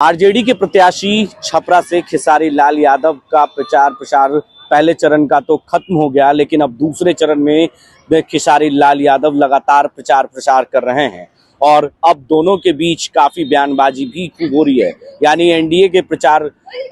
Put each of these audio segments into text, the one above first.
RJD के प्रत्याशी छपरा से खेसारी लाल यादव का प्रचार प्रसार पहले चरण का तो खत्म हो गया, लेकिन अब दूसरे चरण में खेसारी लाल यादव लगातार प्रचार प्रसार कर रहे हैं और अब दोनों के बीच काफी बयानबाजी भी खूब हो रही है। यानी एनडीए के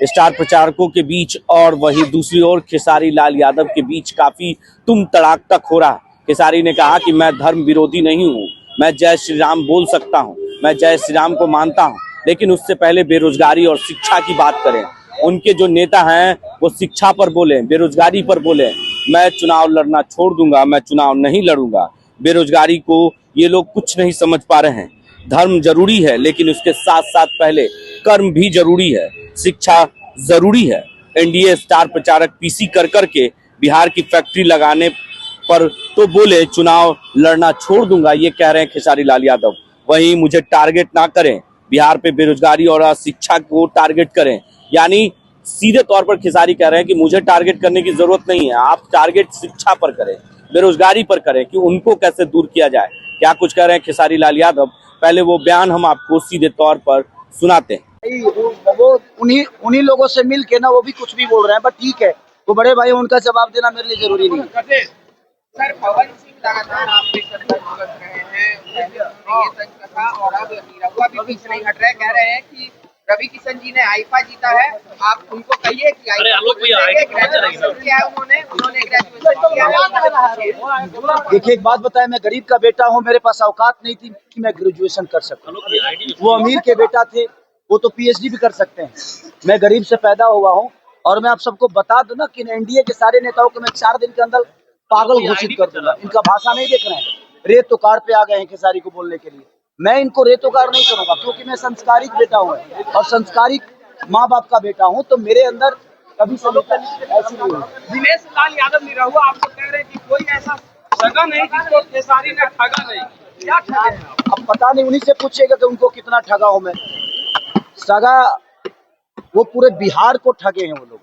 स्टार प्रचारकों के बीच और वही दूसरी ओर खेसारी लाल यादव के बीच काफी तुम तड़ाक तक हो रहा है। खेसारी ने कहा कि मैं धर्म विरोधी नहीं हूँ, मैं जय श्री राम बोल सकता हूँ, मैं जय श्री राम को मानता हूँ, लेकिन उससे पहले बेरोजगारी और शिक्षा की बात करें। उनके जो नेता हैं वो शिक्षा पर बोले, बेरोजगारी पर बोले। मैं चुनाव लड़ना छोड़ दूंगा, मैं चुनाव नहीं लड़ूंगा। बेरोजगारी को ये लोग कुछ नहीं समझ पा रहे हैं। धर्म जरूरी है, लेकिन उसके साथ साथ पहले कर्म भी जरूरी है, शिक्षा जरूरी है। एनडीए स्टार प्रचारक पीसी कर करके बिहार की फैक्ट्री लगाने पर तो बोले चुनाव लड़ना छोड़ दूंगा, ये कह रहे हैं खेसारी लाल यादव। वहीं मुझे टारगेट ना करें, बिहार पे बेरोजगारी और शिक्षा को टारगेट करें। यानी सीधे तौर पर खेसारी कह रहे हैं कि मुझे टारगेट करने की जरूरत नहीं है, आप टारगेट शिक्षा पर करें, बेरोजगारी पर करें कि उनको कैसे दूर किया जाए। क्या कुछ कह रहे हैं खेसारी लाल यादव, पहले वो बयान हम आपको सीधे तौर पर सुनाते हैं। वो उन्हीं उन्हीं लोगों से मिल के ना वो भी कुछ भी बोल रहे हैं, बट ठीक है, वो बड़े भाई उनका जवाब देना मेरे लिए जरूरी नहीं है। सर, पवन सिंह लगातार आप पे सत्ता भुगत रहे हैं, पहले उन्होंने ये तंज कहा और अब निरहुआ भी पीछे नहीं हट रहे, कह रहे हैं कि रवि किशन जी ने आईफा जीता है, आप उनको कहिए कि ग्रेजुएशन किया है, उन्होंने ग्रेजुएशन किया है। देखिए, एक बात बताएं, मैं गरीब का बेटा हूं, मेरे पास औकात नहीं थी कि मैं ग्रेजुएशन कर सकूं। वो अमीर के बेटा थे, वो तो पीएचडी भी कर सकते हैं। मैं गरीब से पैदा हुआ हूँ और मैं आप सबको बता दूं ना कि एनडीए के सारे नेताओं को मैं 4 दिन के अंदर पागल घोषित कर दूंगा। इनका भाषा नहीं देख रहे हैं, रेत तो कार पे आ गए हैं खेसारी को बोलने के लिए। मैं इनको रेतोकार नहीं करूंगा, क्योंकि मैं संस्कारिक बेटा हूँ और संस्कारिक माँ बाप का बेटा हूँ, तो मेरे अंदर कभी ऐसी नहीं हुई। दिनेश लाल यादव निरहुआ आपको कह रहे हैं कि कोई ऐसा ठगा नहीं जिसको खेसारी ने ठगा नहीं, क्या ठगा है? अब पता नहीं, उन्हीं से पूछिएगा कि उनको कितना ठगा हूँ मैं। सगा वो पूरे बिहार को ठगे हैं वो लोग,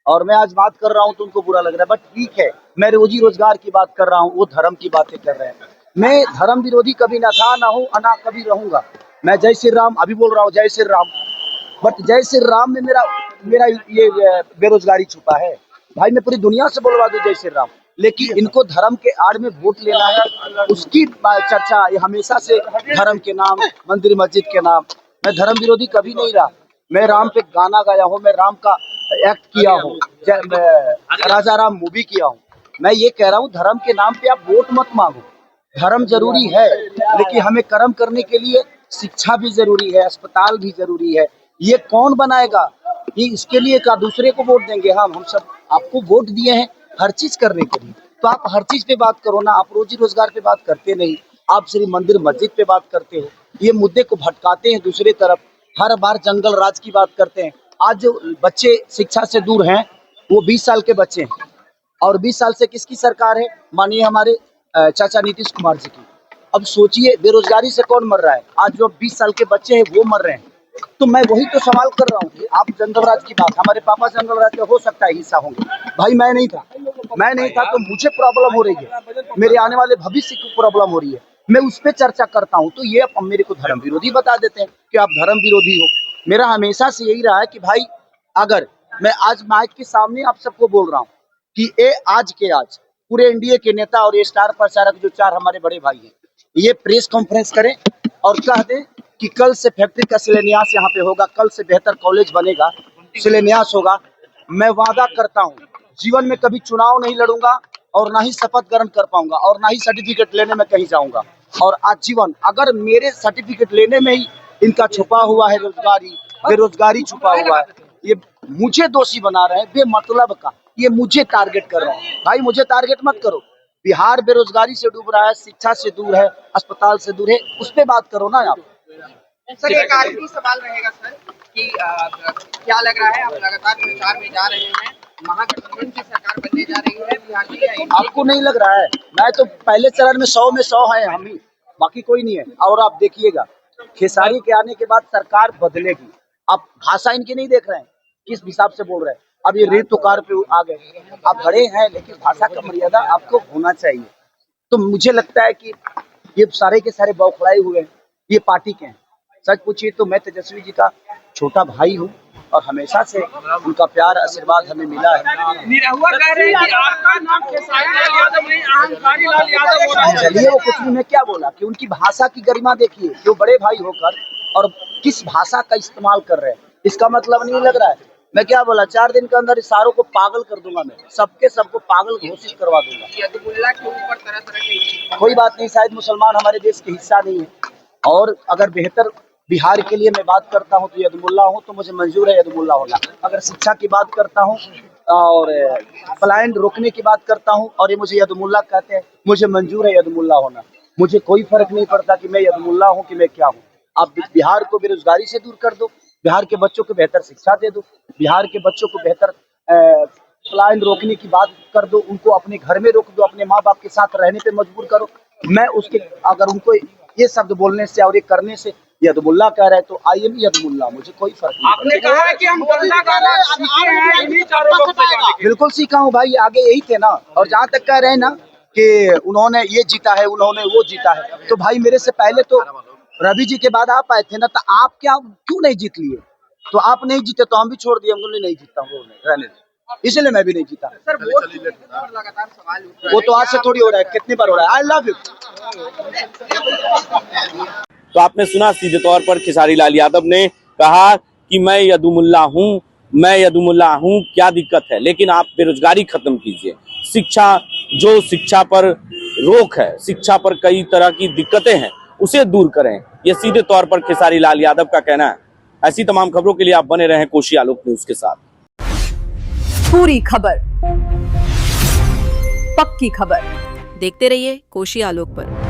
और मैं आज बात कर रहा हूँ तो उनको बुरा लग रहा है, बट ठीक है, मैं रोजी रोजगार की बात कर रहा हूँ, वो धर्म की बातें कर रहे हैं। मैं धर्म विरोधी कभी ना था, ना हूँ, ना कभी रहूंगा। मैं जय श्री राम अभी बोल रहा हूँ, जय श्री राम, बट जय श्री राम में मेरा मेरा ये बेरोजगारी छुपा है। भाई मैं पूरी दुनिया से बोलवा दूं जय श्री राम, लेकिन इनको धर्म के आड़ में वोट लेना है, उसकी चर्चा ये हमेशा से धर्म के नाम, मंदिर मस्जिद के नाम। मैं धर्म विरोधी कभी नहीं रहा। मैं राम पे गाना गाया हूँ, मैं राम का एक्ट किया हूँ, राजा राम मूवी किया हूँ। मैं ये कह रहा हूँ, धर्म के नाम पे आप वोट मत मांगो। धर्म जरूरी है, लेकिन हमें कर्म करने के लिए शिक्षा भी जरूरी है, अस्पताल भी जरूरी है। ये कौन बनाएगा? ये इसके लिए का दूसरे को वोट देंगे? हम सब आपको वोट दिए हैं हर चीज करने के लिए, तो आप हर चीज पे बात करो ना। आप रोजी रोजगार पे बात करते नहीं, आप सिर्फ मंदिर मस्जिद पे बात करते हो। ये मुद्दे को भटकाते हैं दूसरी तरफ, हर बार जंगल राज की बात करते हैं। आज जो बच्चे शिक्षा से दूर हैं वो 20 साल के बच्चे हैं, और 20 साल से किसकी सरकार है? मानिए हमारे चाचा नीतीश कुमार जी की। अब सोचिए, बेरोजगारी से कौन मर रहा है? आज जो 20 साल के बच्चे हैं वो मर रहे हैं। तो मैं वही तो सवाल कर रहा हूँ। आप जंगल राज की बात, हमारे पापा जंगल राज के हो सकता है हिस्सा होंगे, भाई मैं नहीं था। मैं नहीं था तो मुझे प्रॉब्लम हो रही है, मेरे आने वाले भविष्य को प्रॉब्लम हो रही है, मैं उस पर चर्चा करता हूँ। तो ये अब मेरे को धर्म विरोधी बता देते हैं कि आप धर्म विरोधी हो। मेरा हमेशा से यही रहा है कि भाई, अगर मैं आज माइक के सामने आप सबको बोल रहा हूँ कि आज पूरे एनडीए के नेता और ये स्टार प्रचारक जो 4 हमारे बड़े भाई हैं, ये प्रेस कॉन्फ्रेंस करें और कह दें कि कल से फैक्ट्री का शिलान्यास यहाँ पे होगा, कल से बेहतर कॉलेज बनेगा, शिलान्यास होगा। मैं वादा करता हूँ, जीवन में कभी चुनाव नहीं लड़ूंगा और ना ही शपथ ग्रहण कर पाऊंगा और ना ही सर्टिफिकेट लेने में कहीं जाऊंगा। और आजीवन अगर मेरे सर्टिफिकेट लेने में ही इनका छुपा हुआ है बेरोजगारी छुपा हुआ है, ये मुझे दोषी बना रहे हैं बेमतलब का, ये मुझे टारगेट कर रहे हैं। भाई मुझे टारगेट मत करो। बिहार बेरोजगारी से डूब रहा है, शिक्षा से दूर है, अस्पताल से दूर है, उस पर बात करो ना आप। सर, एक आखिरी सवाल रहेगा सर कि क्या लग रहा है, आप लगातार प्रचार में जा रहे हैं, महागठबंधन की सरकार बनने जा रही है बिहार में? आपको नहीं लग रहा है? मैं तो पहले चरण में 100 में 100 है हम ही, बाकी कोई नहीं है। और आप देखिएगा, खेसारी के आने के बाद सरकार बदलेगी। आप भाषा इनकी नहीं देख रहे हैं, किस हिसाब से बोल रहे हैं। अब ये रेत तो कार पे आ गए। आप बड़े हैं, लेकिन भाषा का मर्यादा आपको होना चाहिए। तो मुझे लगता है कि ये सारे के सारे बौखलाए हुए हैं, ये पार्टी के हैं। सच पूछिए तो मैं तेजस्वी जी का छोटा भाई हूँ और हमेशा से उनका प्यार आशीर्वाद हमें मिला है। निरहुआ कह रहे हैं कि आपका नाम खेसारी लाल यादव नहीं, अहंकारी लाल यादव हो रहा है। चलिए वो कुछ भी, मैं क्या बोला कि उनकी भाषा की गरिमा देखिए, जो बड़े भाई होकर और किस भाषा का इस्तेमाल कर रहे हैं, इसका मतलब नहीं लग रहा है। मैं क्या बोला, 4 दिन के अंदर इशारों को पागल कर दूंगा, मैं सबको पागल घोषित करवा दूंगा। यदुमुल्ला के ऊपर तरह तरह के कोई बात नहीं, शायद मुसलमान हमारे देश के हिस्सा नहीं है, और अगर बेहतर बिहार के लिए मैं बात करता हूँ तो यदुमुल्ला हूँ, तो मुझे मंजूर है यदुमुल्ला होना। अगर शिक्षा की बात करता हूँ और पलायन रोकने की बात करता हूँ और ये मुझे यदुमुल्ला कहते हैं, मुझे मंजूर है यदुमुल्ला होना। मुझे कोई फर्क नहीं पड़ता कि मैं यदुमुल्ला हूँ कि मैं क्या हूँ। आप बिहार को बेरोजगारी से दूर कर दो, बिहार के बच्चों को बेहतर शिक्षा दे दो, बिहार के बच्चों को बेहतर पलायन रोकने की बात कर दो, उनको अपने घर में रोक दो, अपने माँ बाप के साथ रहने पे मजबूर करो। मैं उसके, अगर उनको ये शब्द बोलने से और ये करने से यदुमुल्ला कह रहे हैं तो आई एम यदुमुल्ला, मुझे कोई फर्क नहीं। आपने कहा है कि हम गंदा गाना सीखे हैं इन्हीं चारों लोग से गाने के। बिल्कुल सीखा हूँ भाई, आगे यही थे ना। और जहाँ तक कह रहे हैं ना कि उन्होंने ये जीता है, उन्होंने वो जीता है, तो भाई मेरे से पहले तो रवि जी के बाद आप आए थे ना, तो आप क्या क्यों नहीं जीत लिए? तो आप नहीं जीते तो हम भी छोड़ दिए, हम लोग नहीं जीता हूँ, रहने दो, इसलिए मैं भी नहीं जीता। सर वोट को लेकर लगातार सवाल उठ रहा है। वो तो आज से थोड़ी हो रहा है, कितनी बार हो रहा है। I love you. तो आपने सुना, सीधे तौर पर खेसारी लाल यादव ने कहा कि मैं यदुमुल्ला हूं, मैं यदुमुल्ला हूं, क्या दिक्कत है, लेकिन आप बेरोजगारी खत्म कीजिए, शिक्षा पर रोक है, शिक्षा पर कई तरह की दिक्कतें हैं, उसे दूर करें। ये सीधे तौर पर खेसारी लाल यादव का कहना है। ऐसी तमाम खबरों के लिए आप बने रहें कोशी आलोक न्यूज के साथ। पूरी खबर, पक्की खबर, देखते रहिए कोशी आलोक पर।